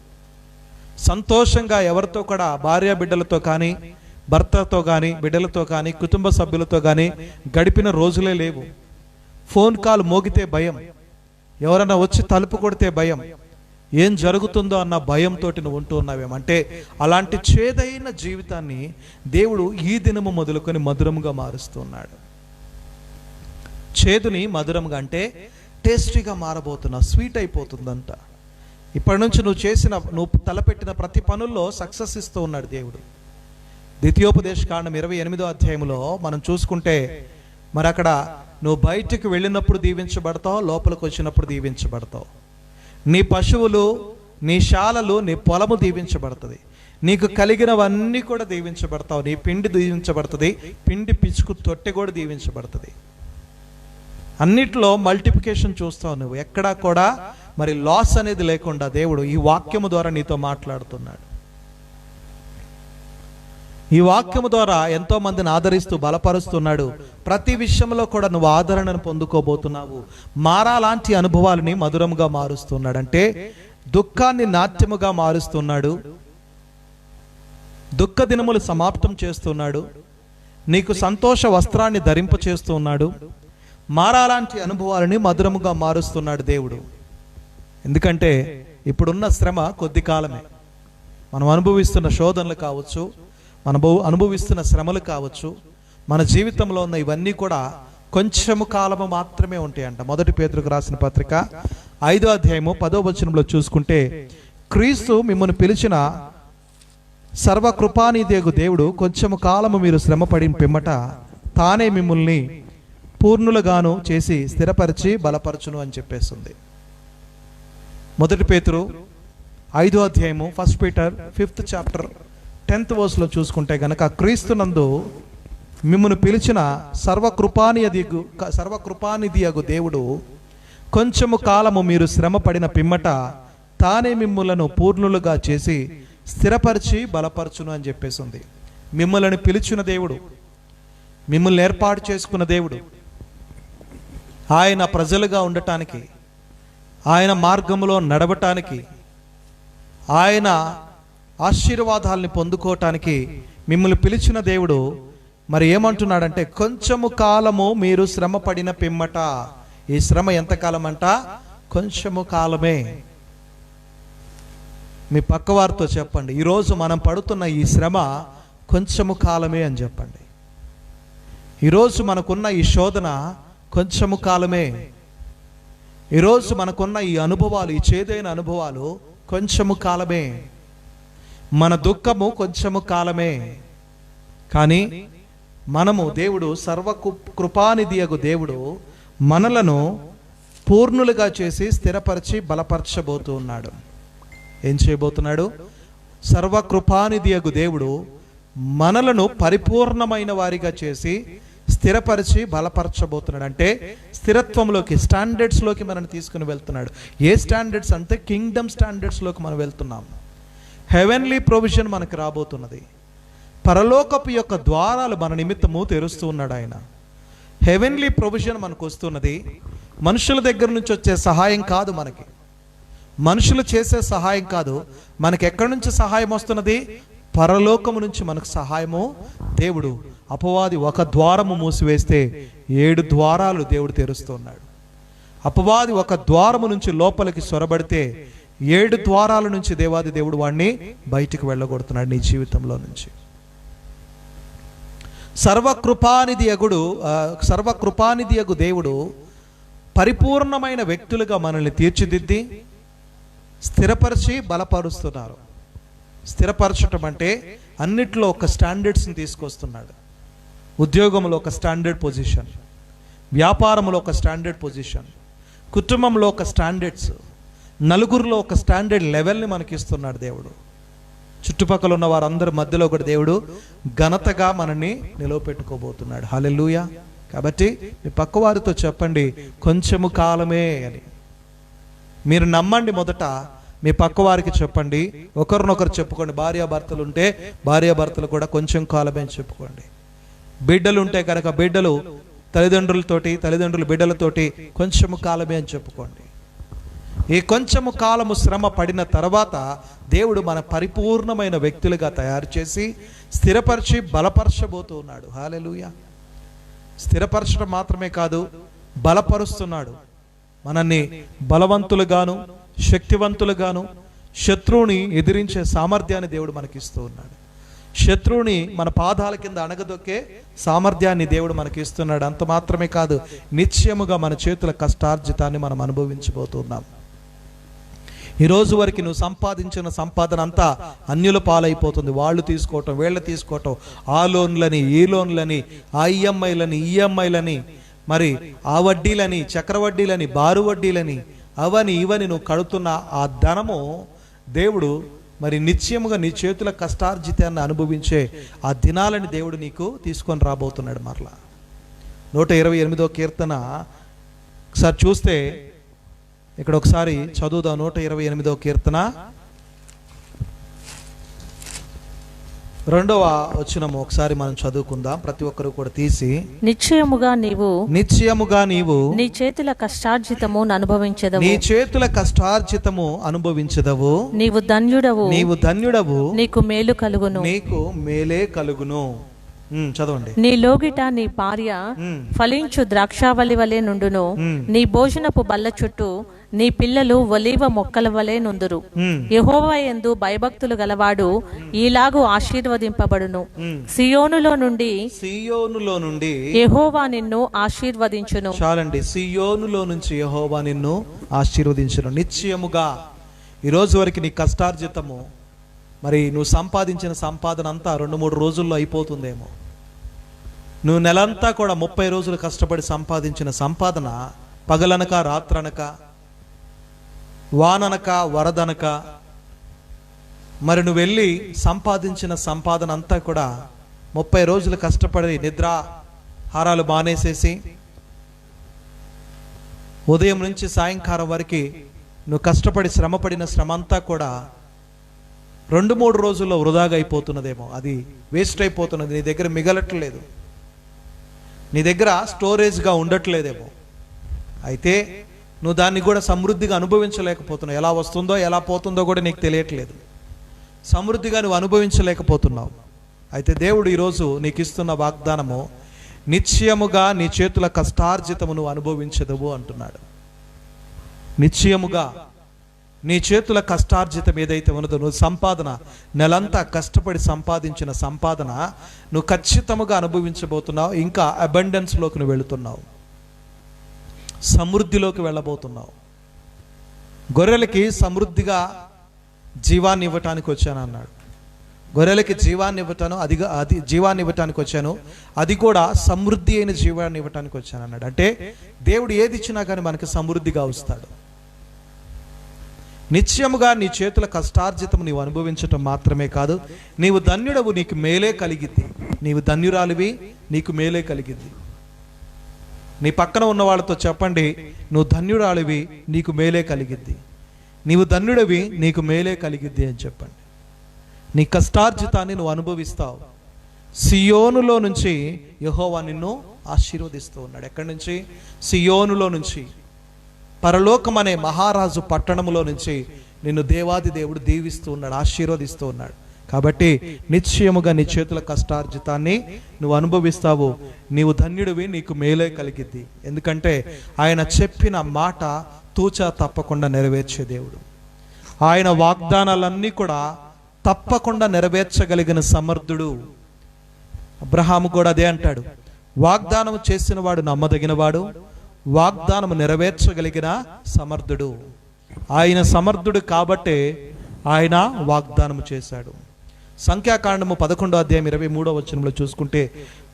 సంతోషంగా ఎవరితో కూడా, భార్య బిడ్డలతో కానీ, భర్తతో కానీ, బిడ్డలతో కానీ, కుటుంబ సభ్యులతో కానీ గడిపిన రోజులే లేవు. ఫోన్ కాల్ మోగితే భయం, ఎవరైనా వచ్చి తలుపు కొడితే భయం, ఏం జరుగుతుందో అన్న భయంతో నువ్వు ఉంటూ ఉన్నావేమంటే అలాంటి చేదైన జీవితాన్ని దేవుడు ఈ దినము మొదలుకొని మధురంగా మారుస్తున్నాడు. చేదుని మధురంగా అంటే టేస్టీగా మారబోతున్నావు, స్వీట్ అయిపోతుందంట. ఇప్పటి నుంచి నువ్వు తలపెట్టిన ప్రతి పనుల్లో సక్సెస్ ఇస్తూ ఉన్నాడు దేవుడు. ద్వితీయోపదేశకాండం 28వ అధ్యాయంలో మనం చూసుకుంటే మరి అక్కడ నువ్వు బయటికి వెళ్ళినప్పుడు దీవించబడతావు, లోపలికి వచ్చినప్పుడు దీవించబడతావు. నీ పశువులు, నీ శాలలు, నీ పొలము దీవించబడుతుంది. నీకు కలిగినవన్నీ కూడా దీవించబడతావు. నీ పిండి దీవించబడుతుంది, పిండి పిచ్చుకు తొట్టె కూడా దీవించబడుతుంది. అన్నిట్లో మల్టిప్లికేషన్ చూస్తావు నువ్వు. ఎక్కడా కూడా మరి లాస్ అనేది లేకుండా దేవుడు ఈ వాక్యము ద్వారా నీతో మాట్లాడుతున్నాడు. ఈ వాక్యము ద్వారా ఎంతో మందిని ఆదరిస్తూ బలపరుస్తున్నాడు. ప్రతి విషయంలో కూడా నువ్వు ఆదరణను పొందుకోబోతున్నావు. మారాలాంటి అనుభవాలని మధురముగా మారుస్తున్నాడు. అంటే దుఃఖాన్ని నాట్యముగా మారుస్తున్నాడు. దుఃఖ దినములు సమాప్తం చేస్తున్నాడు. నీకు సంతోష వస్త్రాన్ని ధరింప చేస్తున్నాడు. మారాలాంటి అనుభవాలని మధురముగా మారుస్తున్నాడు దేవుడు. ఎందుకంటే ఇప్పుడున్న శ్రమ కొద్ది కాలమే. మనం అనుభవిస్తున్న శోధనలు కావచ్చు, మనం అనుభవిస్తున్న శ్రమలు కావచ్చు, మన జీవితంలో ఉన్న ఇవన్నీ కూడా కొంచెము కాలము మాత్రమే ఉంటాయంట. 1 పేతురుకు రాసిన పత్రిక 5వ అధ్యాయము 10వ వచనంలో చూసుకుంటే, క్రీస్తు మిమ్మల్ని పిలిచిన సర్వకృపానిధియగు దేవుడు కొంచెము కాలము మీరు శ్రమపడిన పిమ్మట తానే మిమ్మల్ని పూర్ణులుగాను చేసి స్థిరపరిచి బలపరచును అని చెప్పేస్తుంది. 1 పేతురు 5వ అధ్యాయము 1 Peter 5th chapter 10th verse చూసుకుంటే గనక, క్రీస్తునందు మిమ్మల్ని పిలిచిన సర్వకృపానిధియగు దేవుడు కొంచెము కాలము మీరు శ్రమ పడిన పిమ్మట తానే మిమ్మలను పూర్ణులుగా చేసి స్థిరపరిచి బలపరచును అని చెప్పేసింది. మిమ్మల్ని పిలిచిన దేవుడు, మిమ్మల్ని ఏర్పాటు చేసుకున్న దేవుడు, ఆయన ప్రజలుగా ఉండటానికి, ఆయన మార్గంలో నడవటానికి, ఆయన ఆశీర్వాదాలని పొందుకోవటానికి మిమ్మల్ని పిలిచిన దేవుడు మరి ఏమంటున్నాడంటే, కొంచెము కాలము మీరు శ్రమ పడిన పిమ్మట. ఈ శ్రమ ఎంతకాలం అంట? కొంచెము కాలమే. మీ పక్కవారితో చెప్పండి, ఈరోజు మనం పడుతున్న ఈ శ్రమ కొంచెము కాలమే అని చెప్పండి. ఈరోజు మనకున్న ఈ శోధన కొంచెము కాలమే. ఈరోజు మనకున్న ఈ అనుభవాలు, ఈ చేదైన అనుభవాలు కొంచెము కాలమే. మన దుఃఖము కొంచెము కాలమే. కానీ మనము, దేవుడు సర్వకృపానిధియగు దేవుడు మనలను పూర్ణులుగా చేసి స్థిరపరిచి బలపరచబోతూ ఉన్నాడు. ఏం చేయబోతున్నాడు? సర్వకృపానిధియగు దేవుడు మనలను పరిపూర్ణమైన వారిగా చేసి స్థిరపరిచి బలపరచబోతున్నాడు. అంటే స్థిరత్వంలోకి, స్టాండర్డ్స్లోకి మనల్ని తీసుకుని వెళ్తున్నాడు. ఏ స్టాండర్డ్స్ అంటే కింగ్డమ్ స్టాండర్డ్స్లోకి మనం వెళ్తున్నాం. హెవెన్లీ ప్రొవిజన్ మనకు రాబోతున్నది. పరలోకపు యొక్క ద్వారాలు మన నిమిత్తము తెరుస్తూ ఉన్నాడు ఆయన. హెవెన్లీ ప్రొవిజన్ మనకు వస్తున్నది. మనుషుల దగ్గర నుంచి వచ్చే సహాయం కాదు, మనకి మనుషులు చేసే సహాయం కాదు. మనకి ఎక్కడి నుంచి సహాయం వస్తున్నది? పరలోకము నుంచి మనకు సహాయము. దేవుడు అపవాది ఒక ద్వారము మూసివేస్తే 7 ద్వారాలు దేవుడు తెరుస్తున్నాడు. అపవాది ఒక ద్వారము నుంచి లోపలికి సొరబడితే 7 ద్వారాల నుంచి దేవాది దేవుడు వాడిని బయటికి వెళ్ళగొడుతున్నాడు నీ జీవితంలో నుంచి. సర్వకృపానిధియగు దేవుడు పరిపూర్ణమైన వ్యక్తులుగా మనల్ని తీర్చిదిద్ది స్థిరపరిచి బలపరుస్తున్నారు. స్థిరపరచటం అంటే అన్నిట్లో ఒక స్టాండర్డ్స్ని తీసుకొస్తున్నాడు. ఉద్యోగంలో ఒక స్టాండర్డ్ పొజిషన్, వ్యాపారంలో ఒక స్టాండర్డ్ పొజిషన్, కుటుంబంలో ఒక స్టాండర్డ్స్, నలుగురిలో ఒక స్టాండర్డ్ లెవెల్ని మనకి ఇస్తున్నాడు దేవుడు. చుట్టుపక్కల ఉన్న వారందరి మధ్యలో కూడా దేవుడు ఘనతగా మనల్ని నిలవపెట్టుకోబోతున్నాడు. హల్లెలూయా. కాబట్టి మీ పక్కవారితో చెప్పండి, కొంచెము కాలమే అని. మీరు నమ్మండి. మొదట మీ పక్కవారికి చెప్పండి, ఒకరినొకరు చెప్పుకోండి. భార్యాభర్తలు ఉంటే భార్యాభర్తలు కూడా కొంచెం కాలమే అని చెప్పుకోండి. బిడ్డలు ఉంటే కనుక బిడ్డలు తల్లిదండ్రులతోటి, తల్లిదండ్రులు బిడ్డలతోటి కొంచెము కాలమే అని చెప్పుకోండి. ఈ కొంచెము కాలము శ్రమ పడిన తర్వాత దేవుడు మన పరిపూర్ణమైన వ్యక్తులుగా తయారు చేసి స్థిరపరిచి బలపరచబోతూ ఉన్నాడు. హల్లెలూయా. స్థిరపరచడం మాత్రమే కాదు, బలపరుస్తున్నాడు. మనల్ని బలవంతులుగాను శక్తివంతులుగాను శత్రువుని ఎదిరించే సామర్థ్యాన్ని దేవుడు మనకిస్తూ ఉన్నాడు. శత్రువుని మన పాదాల కింద అణగదొక్కే సామర్థ్యాన్ని దేవుడు మనకి ఇస్తున్నాడు. అంత మాత్రమే కాదు, నిత్యముగా మన చేతుల కష్టార్జితాన్ని మనం అనుభవించబోతున్నాం. ఈ రోజు వరకు నువ్వు సంపాదించిన సంపాదన అంతా అన్యుల పాలైపోతుంది. వాళ్ళు తీసుకోవటం, వీళ్ళు తీసుకోవటం, ఆ లోన్లని, ఈ లోన్లని, ఆ ఈఎంఐలని, మరి ఆ వడ్డీలని, చక్రవడ్డీలని, బారు వడ్డీలని, అవని ఇవని నువ్వు కడుతున్న ఆ ధనము దేవుడు మరి నిత్యముగా నీ చేతుల కష్టార్జితాన్ని అనుభవించే ఆ దినాలని దేవుడు నీకు తీసుకొని రాబోతున్నాడు. మరలా 128వ కీర్తన ఒకసారి చూస్తే, ఇక్కడ ఒకసారి చదువుదాం. 128వ కీర్తన 2వ వచనము ఒకసారి మనం చదువుకుందాం. ప్రతి ఒక్కరు కూడా తీసి. నిశ్చయముగా నీవు నీ చేతుల కష్టార్జితము అనుభవించదవు. నీ చేతుల కష్టార్జితము అనుభవించదవు. నీవు ధన్యుడవు. నీకు మేలే కలుగును. చదవండి. నీ లోగిట నీ భార్య ఫలించు ద్రాక్షావళి వలె నుండును. నీ భోజనపు బల్ల చుట్టూ నీ పిల్లలు ఒలీవ మొక్కల వలె నుందురు. యెహోవా యందు భయభక్తులు గలవాడు ఈలాగు ఆశీర్వదింపబడును. సియోనులో నుండి యెహోవా నిన్ను ఆశీర్వదించును. చాలండి. సియోనులో నుంచి యెహోవా నిన్ను ఆశీర్వదించును. నిశ్చయముగా ఈ రోజు వరకు నీ కష్టార్జితము, మరి నువ్వు సంపాదించిన సంపాదన అంతా 2-3 రోజుల్లో అయిపోతుందేమో. నువ్వు నెలంతా కూడా 30 రోజులు కష్టపడి సంపాదించిన సంపాదన పగలనక రాత్రనక, వాననక వరదనక, మరి నువ్వు వెళ్ళి సంపాదించిన సంపాదన అంతా కూడా 30 రోజులు కష్టపడి నిద్రాహారాలు మానేసేసి ఉదయం నుంచి సాయంకాలం వరకు నువ్వు కష్టపడి శ్రమపడిన శ్రమ అంతా కూడా 2-3 రోజుల్లో వృధాగా అయిపోతున్నదేమో. అది వేస్ట్ అయిపోతున్నది. నీ దగ్గర మిగలట్లేదు, నీ దగ్గర స్టోరేజ్గా ఉండట్లేదేమో. అయితే నువ్వు దాన్ని కూడా సమృద్ధిగా అనుభవించలేకపోతున్నావు. ఎలా వస్తుందో ఎలా పోతుందో కూడా నీకు తెలియట్లేదు. సమృద్ధిగా నువ్వు అనుభవించలేకపోతున్నావు. అయితే దేవుడు ఈరోజు నీకు ఇస్తున్న వాగ్దానము, నిశ్చయముగా నీ చేతుల కష్టార్జితము నువ్వు అనుభవించదవు అంటున్నాడు. నిశ్చయముగా నీ చేతుల కష్టార్జితం ఏదైతే ఉన్నదో, నువ్వు సంపాదన నెలంతా కష్టపడి సంపాదించిన సంపాదన నువ్వు ఖచ్చితంగా అనుభవించబోతున్నావు. ఇంకా అబండెన్స్లోకి నువ్వు వెళుతున్నావు, సమృద్ధిలోకి వెళ్ళబోతున్నావు. గొర్రెలకి సమృద్ధిగా జీవాన్ని ఇవ్వటానికి వచ్చాను అన్నాడు. గొర్రెలకి జీవాన్ని ఇవ్వటానికి వచ్చాను, అది కూడా సమృద్ధి అయిన జీవాన్ని ఇవ్వటానికి వచ్చాను అన్నాడు. అంటే దేవుడు ఏది ఇచ్చినా కానీ మనకి సమృద్ధిగా వస్తాడు. నిత్యముగా నీ చేతుల కష్టార్జితం నీవు అనుభవించటం మాత్రమే కాదు, నీవు ధన్యుడవు, నీకు మేలే కలిగిద్ది. నీవు ధన్యురాలివి, నీకు మేలే కలిగిద్ది. నీ పక్కన ఉన్న వాళ్ళతో చెప్పండి, నువ్వు ధన్యురాలివి, నీకు మేలే కలిగిద్ది. నీవు ధన్యుడివి, నీకు మేలే కలిగిద్ది అని చెప్పండి. నీ కష్టార్జితాన్ని నువ్వు అనుభవిస్తావు. సియోనులో నుంచి యెహోవా నిన్ను ఆశీర్వదిస్తూ ఉన్నాడు. ఎక్కడి నుంచి? సియోనులో నుంచి, పరలోకం అనే మహారాజు పట్టణంలో నుంచి నిన్ను దేవాది దేవుడు దీవిస్తూ ఉన్నాడు, ఆశీర్వదిస్తూ ఉన్నాడు. కాబట్టి నిశ్చయముగా నీ చేతుల కష్టార్జితాన్ని నువ్వు అనుభవిస్తావు. నీవు ధన్యుడివి, నీకు మేలే కలిగిద్ది. ఎందుకంటే ఆయన చెప్పిన మాట తూచా తప్పకుండా నెరవేర్చే దేవుడు. ఆయన వాగ్దానాలన్నీ కూడా తప్పకుండా నెరవేర్చగలిగిన సమర్థుడు. అబ్రహాము కూడా అదే అంటాడు, వాగ్దానం చేసిన వాడు నమ్మదగిన వాడు, వాగ్దానం నెరవేర్చగలిగిన సమర్థుడు. ఆయన సమర్థుడు కాబట్టే ఆయన వాగ్దానం చేశాడు. సంఖ్యాకాండము 11వ అధ్యాయం 23వ వచనంలో చూసుకుంటే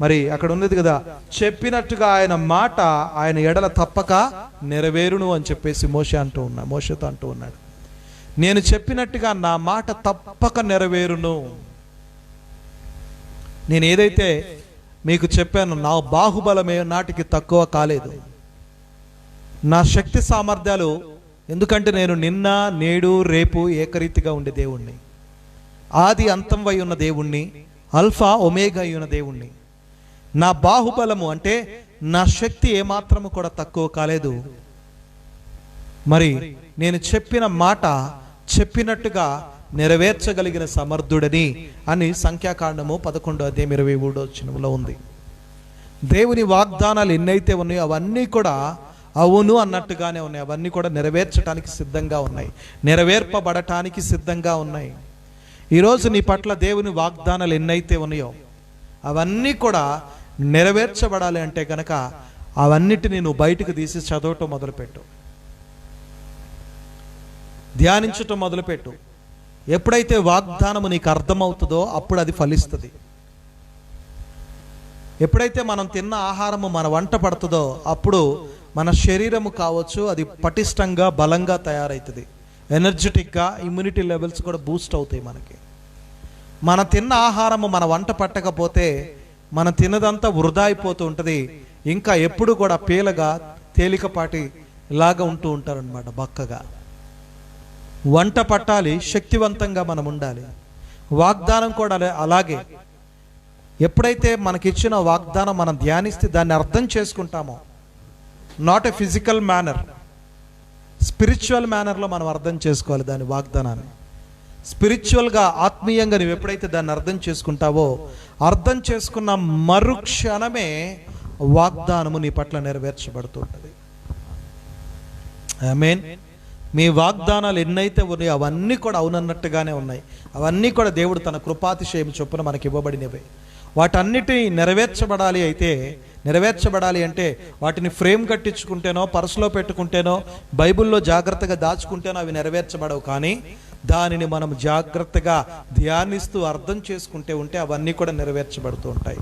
మరి అక్కడ ఉన్నది కదా, చెప్పినట్టుగా ఆయన మాట ఆయన ఎడల తప్పక నెరవేరును అని చెప్పేసి మోషేతో అంటూ ఉన్నాడు. నేను చెప్పినట్టుగా నా మాట తప్పక నెరవేరును. నేను ఏదైతే మీకు చెప్పాను, నా బాహుబలమే నాటికి తక్కువ కాలేదు. నా శక్తి సామర్థ్యాలు, ఎందుకంటే నేను నిన్న నేడు రేపు ఏకరీతిగా ఉండే దేవుణ్ణి, ఆది అంతం వై ఉన్న దేవుణ్ణి, అల్ఫా ఒమేగా అయి ఉన్న దేవుణ్ణి. నా బాహుబలము అంటే నా శక్తి ఏమాత్రము కూడా తక్కువ కాలేదు. మరి నేను చెప్పిన మాట చెప్పినట్టుగా నెరవేర్చగలిగిన సమర్థుడని అని సంఖ్యాకాండము 11వ అధ్యాయం 23వ వచనంలో ఉంది. దేవుని వాగ్దానాలు ఎన్నైతే ఉన్నాయో అవన్నీ కూడా అవును అన్నట్టుగానే ఉన్నాయి. అవన్నీ కూడా నెరవేర్చడానికి సిద్ధంగా ఉన్నాయి, నెరవేర్పబడటానికి సిద్ధంగా ఉన్నాయి. ఈరోజు నీ పట్ల దేవుని వాగ్దానాలు ఎన్నైతే ఉన్నాయో అవన్నీ కూడా నెరవేర్చబడాలి అంటే కనుక అవన్నిటిని నువ్వు బయటకు తీసి చదవటం మొదలుపెట్టు, ధ్యానించటం మొదలుపెట్టు. ఎప్పుడైతే వాగ్దానము నీకు అర్థమవుతుందో అప్పుడు అది ఫలిస్తుంది. ఎప్పుడైతే మనం తిన్న ఆహారము మన వంట పడుతుందో అప్పుడు మన శరీరము కావచ్చు, అది పటిష్టంగా బలంగా తయారవుతుంది, ఎనర్జెటిక్గా, ఇమ్యూనిటీ లెవెల్స్ కూడా బూస్ట్ అవుతాయి మనకి. మన తిన్న ఆహారము మన వంట పట్టకపోతే మన తిన్నదంతా వృధా అయిపోతూ ఉంటుంది. ఇంకా ఎప్పుడు కూడా పీలగా తేలికపాటి లాగా ఉంటూ ఉంటారనమాట, బక్కగా. వంట పట్టాలి, శక్తివంతంగా మనం ఉండాలి. వాగ్దానం కూడా అలాగే. ఎప్పుడైతే మనకిచ్చిన వాగ్దానం మనం ధ్యానిస్తే దాన్ని అర్థం చేసుకుంటామో, not a physical manner, spiritual మేనర్లో మనం అర్థం చేసుకోవాలి దాని వాగ్దానాన్ని. స్పిరిచువల్గా, ఆత్మీయంగా నువ్వు ఎప్పుడైతే దాన్ని అర్థం చేసుకుంటావో, అర్థం చేసుకున్న మరుక్షణమే వాగ్దానము నీ పట్ల నెరవేర్చబడుతుంటుంది. ఆమేన్. మీ వాగ్దానాలు ఎన్నైతే ఉన్నాయో అవన్నీ కూడా అవునన్నట్టుగానే ఉన్నాయి. అవన్నీ కూడా దేవుడు తన కృపాతిశయం చొప్పున మనకి ఇవ్వబడినవే. వాటన్నిటిని నెరవేర్చబడాలి అంటే వాటిని ఫ్రేమ్ కట్టించుకుంటేనో, పర్సులో పెట్టుకుంటేనో, బైబిల్లో జాగ్రత్తగా దాచుకుంటేనో అవి నెరవేర్చబడవు. కానీ దానిని మనం జాగ్రత్తగా ధ్యానిస్తూ అర్థం చేసుకుంటే అవన్నీ కూడా నెరవేర్చబడుతూ ఉంటాయి.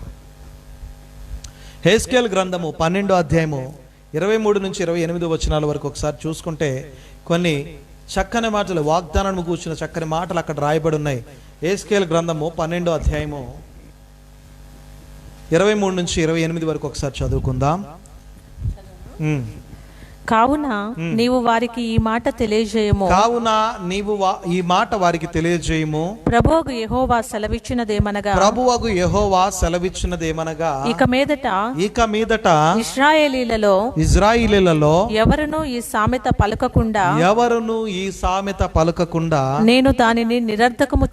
హెస్కేల్ గ్రంథము 12వ అధ్యాయము 23 నుంచి 28 వచనాల వరకు ఒకసారి చూసుకుంటే కొన్ని చక్కని మాటలు, వాగ్దానం కూర్చున్న చక్కని మాటలు అక్కడ రాయబడి ఉన్నాయి. హెస్కేల్ గ్రంథము 12వ అధ్యాయము 23 నుంచి 28 వరకు ఒకసారి చదువుకుందాం. కావున నీవు వారికి ఈ మాట తెలియజేయము. ఈ మాట వారికి తెలియజేయము. ప్రభువగు యెహోవా సెలవిచ్చినదేమనగా ఇక మీదట ఇశ్రాయేలీలలో ఎవరును ఈ సామెత పలకకుండా నేను దానిని నిరర్ధకము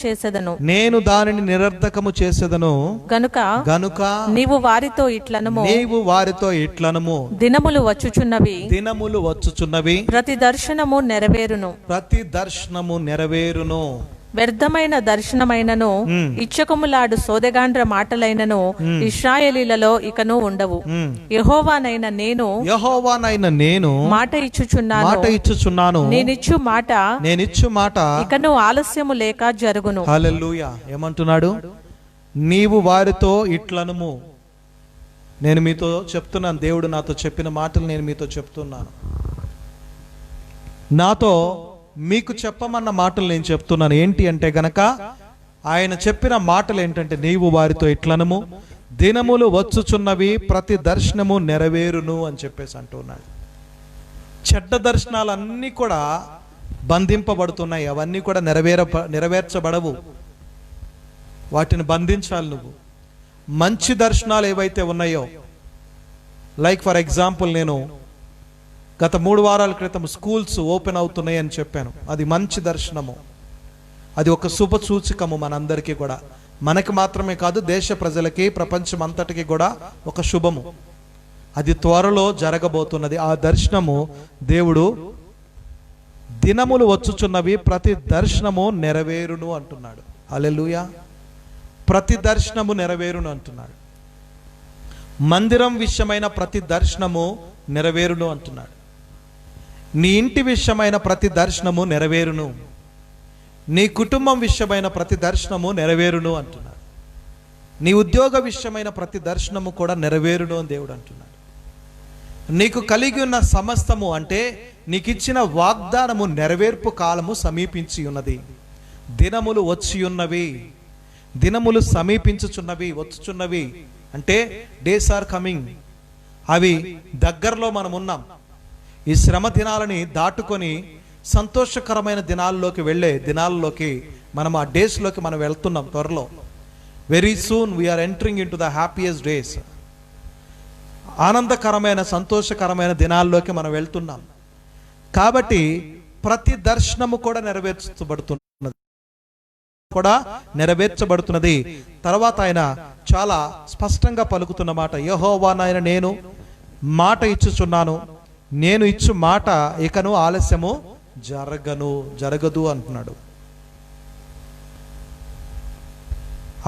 చేసెదను. గనుక నీవు వారితో ఇట్లనము, దినములు వచ్చుచున్నవి, ప్రతి దర్శనము నెరవేరును. వ్యర్థమైన దర్శనమైనను ఇచ్చకములాడు సోదెగాండ్ర మాటలైనను ఇశ్రాయేలీలలో ఇకను ఉండవు. యెహోవానైన నేను మాట ఇచ్చుచున్నాను. నేనిచ్చు మాట ఇకను ఆలస్యము లేక జరుగును. హల్లెలూయా. ఏమంటున్నాడు? నీవు వారితో ఇట్లనుము. నేను మీతో చెప్తున్నాను, దేవుడు నాతో చెప్పిన మాటలు నేను మీతో చెప్తున్నాను. నాతో మీకు చెప్పమన్న మాటలు నేను చెప్తున్నాను. ఏంటి అంటే గనక ఆయన చెప్పిన మాటలు ఏంటంటే, నీవు వారితో ఇట్లనము, దినములు వచ్చుచున్నవి, ప్రతి దర్శనము నెరవేరును అని చెప్పేసి అంటున్నాడు. చెడ్డ దర్శనాలన్నీ కూడా బంధింపబడుతున్నాయి. అవన్నీ కూడా నెరవేర్చబడవు. వాటిని బంధించాలి నువ్వు. మంచి దర్శనాలు ఏవైతే ఉన్నాయో, లైక్ ఫర్ ఎగ్జాంపుల్, నేను గత 3 వారాల క్రితం స్కూల్స్ ఓపెన్ అవుతున్నాయి అని చెప్పాను. అది మంచి దర్శనము. అది ఒక శుభ సూచకము మనందరికీ కూడా. మనకి మాత్రమే కాదు, దేశ ప్రజలకి, ప్రపంచం అంతటికి కూడా ఒక శుభము. అది త్వరలో జరగబోతున్నది. ఆ దర్శనము దేవుడు దినములు వచ్చుచున్నవి, ప్రతి దర్శనము నెరవేరును అంటున్నాడు. హల్లెలూయా. ప్రతి దర్శనము నెరవేరును అంటున్నాడు. మందిరం విషయమైన ప్రతి దర్శనము నెరవేరును అంటున్నాడు. నీ ఇంటి విషయమైన ప్రతి దర్శనము నెరవేరును, నీ కుటుంబం విషయమైన ప్రతి దర్శనము నెరవేరును అంటున్నాడు. నీ ఉద్యోగ విషయమైన ప్రతి దర్శనము కూడా నెరవేరును అని దేవుడు అంటున్నాడు. నీకు కలిగి ఉన్న సమస్తము అంటే నీకు ఇచ్చిన వాగ్దానము నెరవేర్పు కాలము సమీపించి ఉన్నది. దినములు వచ్చి ఉన్నవి, దినములు సమీపించుచున్నవి, వచ్చుచున్నవి అంటే డేస్ ఆర్ కమింగ్. అవి దగ్గరలో మనం ఉన్నాం. ఈ శ్రమ దినాలని దాటుకొని సంతోషకరమైన దినాల్లోకి వెళ్ళే దినాల్లోకి మనం, ఆ డేస్లోకి మనం వెళ్తున్నాం త్వరలో. Very soon we're entering into the happiest days. ఆనందకరమైన సంతోషకరమైన దినాల్లోకి మనం వెళ్తున్నాం. కాబట్టి ప్రతి దర్శనము కూడా నెరవేర్చబడుతున్నది. తర్వాత ఆయన చాలా స్పష్టంగా పలుకుతున్న మాట, యెహోవా నాయన నేను మాట ఇచ్చుచున్నాను, నేను ఇచ్చు మాట ఇకను ఆలస్యము జరగదు అంటున్నాడు.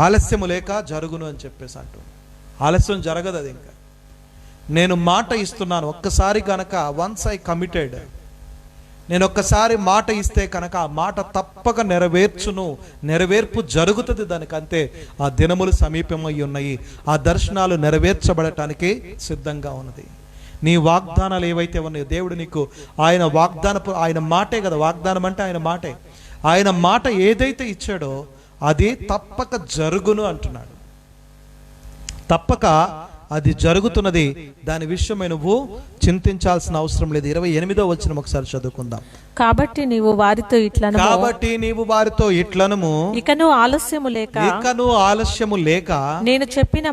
ఆలస్యము లేక జరుగును అని చెప్పేసి అంటూ, ఆలస్యం జరగదు. అది ఇంకా నేను మాట ఇస్తున్నాను. ఒక్కసారి కనుక వన్స్ ఐ కమిటెడ్, నేను ఒక్కసారి మాట ఇస్తే కనుక ఆ మాట తప్పక నెరవేర్పు జరుగుతుంది. దానికంతే ఆ దినములు సమీపమై ఉన్నాయి. ఆ దర్శనాలు నెరవేర్చబడటానికి సిద్ధంగా ఉన్నది. నీ వాగ్దానాలు ఏవైతే ఉన్నాయో దేవుడు నీకు ఆయన మాటే కదా వాగ్దానం అంటే, ఆయన మాటే. ఆయన మాట ఏదైతే ఇచ్చాడో అది తప్పక జరుగును అంటున్నాడు. తప్పక అది జరుగుతున్నది. దాని విషయమై నువ్వు చింతించాల్సిన అవసరం లేదు. 28వ వచనం ఒకసారి చదువుకుందాం. కాబట్టి నీవు వారితో ఇట్లనము ఇకను ఆలస్యము లేక నేను చెప్పిన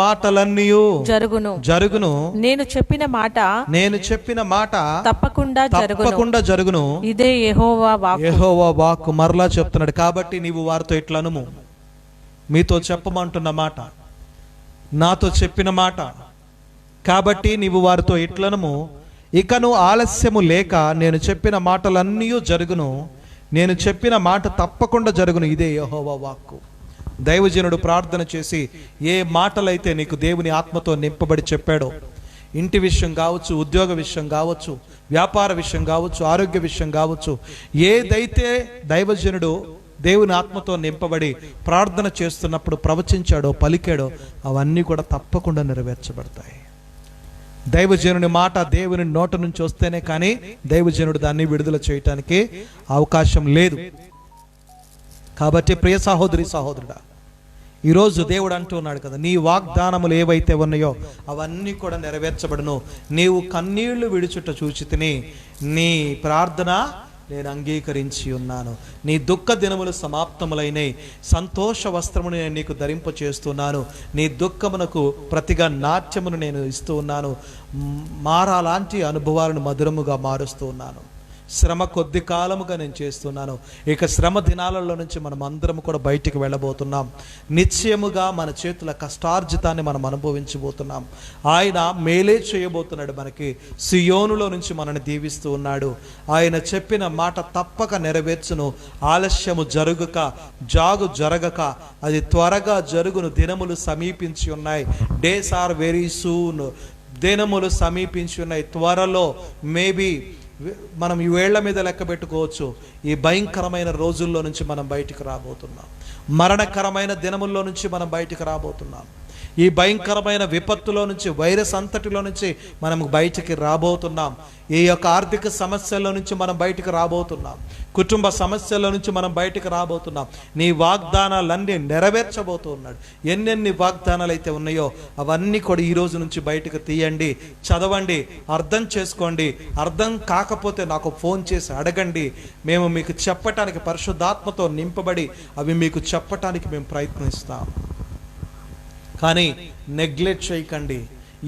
మాటలన్నీయు జరుగును. నేను చెప్పిన మాట తప్పకుండా జరుగును. ఇదే యెహోవా వాక్కు. మరలా చెప్తున్నాడు. కాబట్టి నీవు వారితో ఇట్లనము, మీతో చెప్పమంటున్న మాట, నాతో చెప్పిన మాట. కాబట్టి నీవు వారితో ఇట్లనము, ఇకను ఆలస్యము లేక నేను చెప్పిన మాటలన్నీ జరుగును. నేను చెప్పిన మాట తప్పకుండా జరుగును. ఇదే యెహోవా వాక్కు. దైవజనుడు ప్రార్థన చేసి ఏ మాటలైతే నీకు దేవుని ఆత్మతో నింపబడి చెప్పాడో, ఇంటి విషయం కావచ్చు, ఉద్యోగ విషయం కావచ్చు, వ్యాపార విషయం కావచ్చు, ఆరోగ్య విషయం కావచ్చు, ఏదైతే దైవజనుడు దేవుని ఆత్మతో నింపబడి ప్రార్థన చేస్తున్నప్పుడు ప్రవచించాడో, పలికాడో, అవన్నీ కూడా తప్పకుండా నెరవేర్చబడతాయి. దైవజనుని మాట దేవుని నోట నుంచి వస్తేనే కానీ దైవజనుడు దాన్ని విడుదల చేయటానికి అవకాశం లేదు. కాబట్టి ప్రియ సహోదరి సహోదరుడా, ఈరోజు దేవుడు అంటూ ఉన్నాడు కదా, నీ వాగ్దానములు ఏవైతే ఉన్నాయో అవన్నీ కూడా నెరవేర్చబడును. నీవు కన్నీళ్లు విడుచుట చూచితిని, నీ ప్రార్థన నేను అంగీకరించి ఉన్నాను. నీ దుఃఖ దినములు సమాప్తములైనై, సంతోష వస్త్రమును నేను నీకు ధరింప చేస్తున్నాను. నీ దుఃఖమునకు ప్రతిగా నాట్యమును నేను ఇస్తూ ఉన్నాను. మారాలాంటి అనుభవాలను మధురముగా మారుస్తూ ఉన్నాను. శ్రమ కొద్ది కాలముగా నేను చేస్తున్నాను. ఇక శ్రమ దినాలలో నుంచి మనం అందరం కూడా బయటికి వెళ్ళబోతున్నాం. నిశ్చయముగా మన చేతుల కష్టార్జితాన్ని మనం అనుభవించబోతున్నాం. ఆయన మేలే చేయబోతున్నాడు. మనకి సియోనులో నుంచి మనల్ని దీవిస్తూ ఉన్నాడు. ఆయన చెప్పిన మాట తప్పక నెరవేర్చును. ఆలస్యము జరగక అది త్వరగా జరుగును. దినములు సమీపించి ఉన్నాయి. Days are very soon. దినములు సమీపించి ఉన్నాయి. త్వరలో మేబీ మనం ఈ వేళ్ల మీద లెక్క పెట్టుకోవచ్చు. ఈ భయంకరమైన రోజుల్లో నుంచి మనం బయటికి రాబోతున్నాం. మరణకరమైన దినముల్లో నుంచి మనం బయటికి రాబోతున్నాం. ఈ భయంకరమైన విపత్తులో నుంచి, వైరస్ అంతటిలో నుంచి మనం బయటికి రాబోతున్నాం. ఈ యొక్క ఆర్థిక సమస్యల నుంచి మనం బయటికి రాబోతున్నాం. కుటుంబ సమస్యల నుంచి మనం బయటికి రాబోతున్నాం. నీ వాగ్దానాలన్నీ నెరవేర్చబోతున్నాడు. ఎన్నెన్ని వాగ్దానాలు అయితే ఉన్నాయో అవన్నీ కూడా ఈ రోజు నుంచి బయటకు తీయండి, చదవండి, అర్థం చేసుకోండి. అర్థం కాకపోతే నాకు ఫోన్ చేసి అడగండి. మేము మీకు చెప్పటానికి, పరిశుద్ధాత్మతో నింపబడి అవి మీకు చెప్పటానికి మేము ప్రయత్నిస్తాం. కానీ నెగ్లెక్ట్ చేయకండి.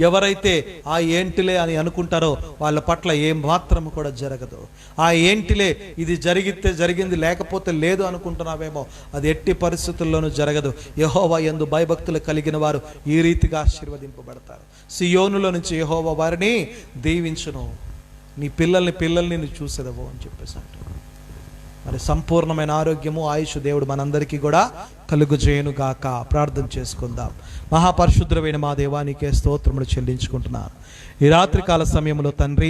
ఎవరైతే ఆ ఏంటిలే అని అనుకుంటారో వాళ్ళ పట్ల ఏం మాత్రం కూడా జరగదు. ఆ ఏంటిలే, ఇది జరిగితే జరిగింది, లేకపోతే లేదు అనుకుంటున్నావేమో, అది ఎట్టి పరిస్థితుల్లోనూ జరగదు. యెహోవా యందు భయభక్తులు కలిగిన వారు ఈ రీతిగా ఆశీర్వదింపబడతారు. సియోనులో నుంచి యెహోవా వారిని దీవించును. నీ పిల్లల్ని నువ్వు చూసేదవు అని చెప్పేసి అంటారు. మరి సంపూర్ణమైన ఆరోగ్యము, ఆయుష్ దేవుడు మనందరికీ కూడా కలుగుజేయునుగాక. ప్రార్థన చేసుకుందాం. మహాపరిశుద్ధుడైన మా దేవానికే స్తోత్రములు చెల్లించుకుంటున్నాను. ఈ రాత్రికాల సమయంలో తండ్రి,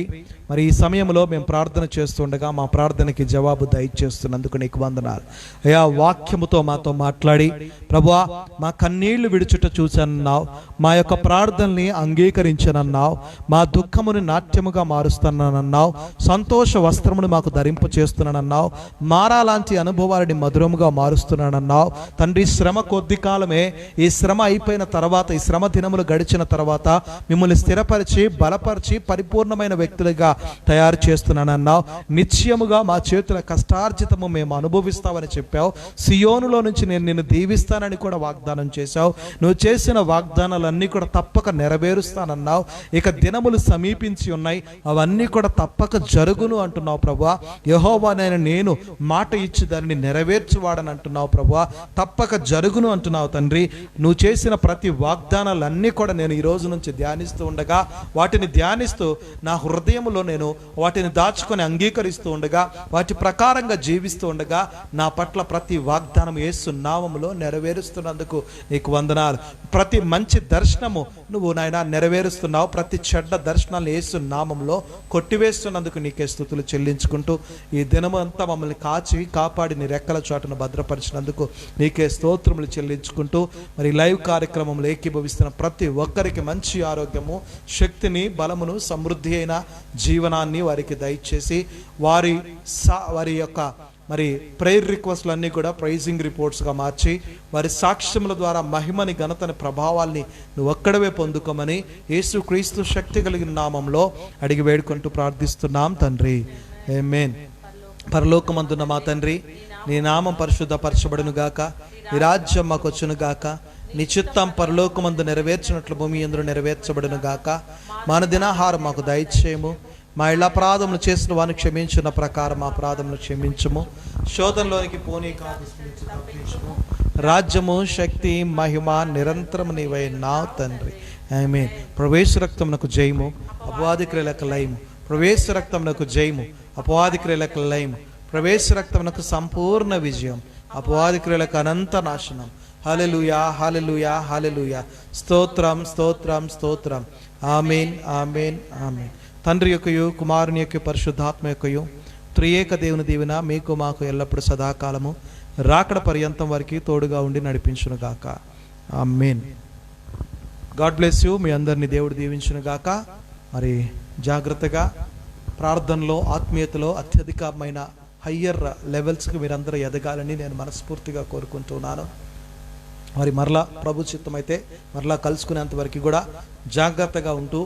మరి ఈ సమయంలో మేము ప్రార్థన చేస్తుండగా మా ప్రార్థనకి జవాబు దయచేస్తున్నందుకు నీకు వందనాలు అయ్యా. వాక్యముతో మాతో మాట్లాడి ప్రభువా, మా కన్నీళ్లు విడుచుట చూశానన్నావు, మా యొక్క ప్రార్థనల్ని అంగీకరించనన్నావు, మా దుఃఖముని నాట్యముగా మారుస్తానన్నావు, సంతోష వస్త్రమును మాకు ధరింప చేస్తున్నానన్నావు, మారాలాంటి అనుభవాలని మధురముగా మారుస్తున్నానన్నావు తండ్రి. శ్రమ కొద్ది కాలమే, ఈ శ్రమ అయిపోయిన తర్వాత, ఈ శ్రమ దినములు గడిచిన తర్వాత మిమ్మల్ని స్థిరపరిచి బలపరిచి పరిపూర్ణమైన వ్యక్తులుగా తయారు చేస్తున్నానన్నావు. నిశ్చయముగా మా చేతుల కష్టార్జితము మేము అనుభవిస్తామని చెప్పావు. సియోనులో నుంచి నేను నిన్ను దీవిస్తానని కూడా వాగ్దానం చేశావు. నువ్వు చేసిన వాగ్దానాలన్నీ కూడా తప్పక నెరవేరుస్తానన్నావు. ఇక దినములు సమీపించి ఉన్నాయి, అవన్నీ కూడా తప్పక జరుగును అంటున్నావు ప్రభువా. యెహోవా నేను మాట ఇచ్చి దానిని నెరవేర్చువాడని అంటున్నావు ప్రభువా. తప్పక జరుగును అంటున్నావు తండ్రి. నువ్వు చేసిన ప్రతి వాగ్దానాలన్నీ కూడా నేను ఈ రోజు నుంచి ధ్యానిస్తూ ఉండగా, వాటిని ధ్యానిస్తూ నా హృదయంలో నేను వాటిని దాచుకొని అంగీకరిస్తూ ఉండగా, వాటి ప్రకారంగా జీవిస్తూ ఉండగా నా పట్ల ప్రతి వాగ్దానం యేసు నామములో నెరవేరుస్తున్నందుకు నీకు వందనాలు. ప్రతి మంచి దర్శనము నువ్వు నాయన నెరవేరుస్తున్నావు. ప్రతి చెడ్డ దర్శనాలు యేసు నామములో కొట్టివేస్తున్నందుకు నీకే స్తుతులు చెల్లించుకుంటూ, ఈ దినమంతా మమ్మల్ని కాచి కాపాడి నీ రెక్కల చాటును భద్రపరిచినందుకు నీకే స్తోత్రములు చెల్లించుకుంటూ, మరి లైవ్ కార్యక్రమంలో ఏకీభవిస్తున్న ప్రతి ఒక్కరికి మంచి ఆరోగ్యము, శక్తిని, బలమును, సమృద్ధి అయిన జీవనాన్ని వారికి దయచేసి వారి యొక్క మరి ప్రేయర్ రిక్వెస్ట్లన్నీ కూడా ప్రైజింగ్ రిపోర్ట్స్గా మార్చి వారి సాక్ష్యముల ద్వారా మహిమని, ఘనతని, ప్రభావాల్ని నువ్వు ఒక్కడవే పొందుకోమని యేసు క్రీస్తు శక్తి కలిగిన నామంలో అడిగి వేడుకుంటూ ప్రార్థిస్తున్నాం తండ్రి. ఆమేన్. పరలోకమందున్న మా తండ్రి, నీ నామం పరిశుద్ధపరచబడును గాక, నీ రాజ్యం మాకు వచ్చును గాక, నీ చిత్తం పరలోకమందు నెరవేర్చినట్లు భూమి యందు నెరవేర్చబడును గాక. మన దినాహారం మాకు దయచేయము. మా ఇళ్ళ అపరాధములు చేసిన వారిని క్షమించిన ప్రకారం మా అపరాధములు క్షమించము. శోధనలోనికి పోనీ కాదు, తప్పించుము. రాజ్యము, శక్తి, మహిమ నిరంతరము నీవైనావు తండ్రి. ఆమేన్. ప్రవేశ రక్తమునకు జయము, అపవాది క్రియలకు లయము. ప్రవేశ రక్తమునకు జయము, అపవాది క్రియలకు లయము. ప్రవేశ రక్తమునకు సంపూర్ణ విజయం, అపవాది క్రియలకు అనంత నాశనం. హల్లెలూయా, హల్లెలూయా, హల్లెలూయా. స్తోత్రం, స్తోత్రం, స్తోత్రం. ఆమేన్, ఆమేన్, ఆమేన్. తండ్రి యొక్కయు, కుమారుని యొక్క, పరిశుద్ధాత్మ యొక్కయు త్రియేక దేవుని దీవెన మీకు మాకు ఎల్లప్పుడు సదాకాలము రాకడ పర్యంతం వరకు తోడుగా ఉండి నడిపించును గాక. ఆమేన్. God bless you. మీ అందరినీ దేవుడు దీవించును గాక. మరి జాగ్రత్తగా ప్రార్థనలో, ఆత్మీయతలో అత్యధికమైన హయ్యర్ లెవెల్స్కి మీరందరూ ఎదగాలని నేను మనస్ఫూర్తిగా కోరుకుంటున్నాను. మరి మరలా ప్రభు చిత్తమైతే మరలా కలుసుకునేంత వరకు కూడా జాగ్రత్తగా ఉంటూ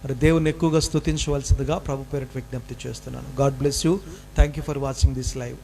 మరి దేవుని ఎక్కువగా స్తుతించవలసిందిగా ప్రభు పేరిట విజ్ఞప్తి చేస్తున్నాను. God bless you. Thank you for watching this live.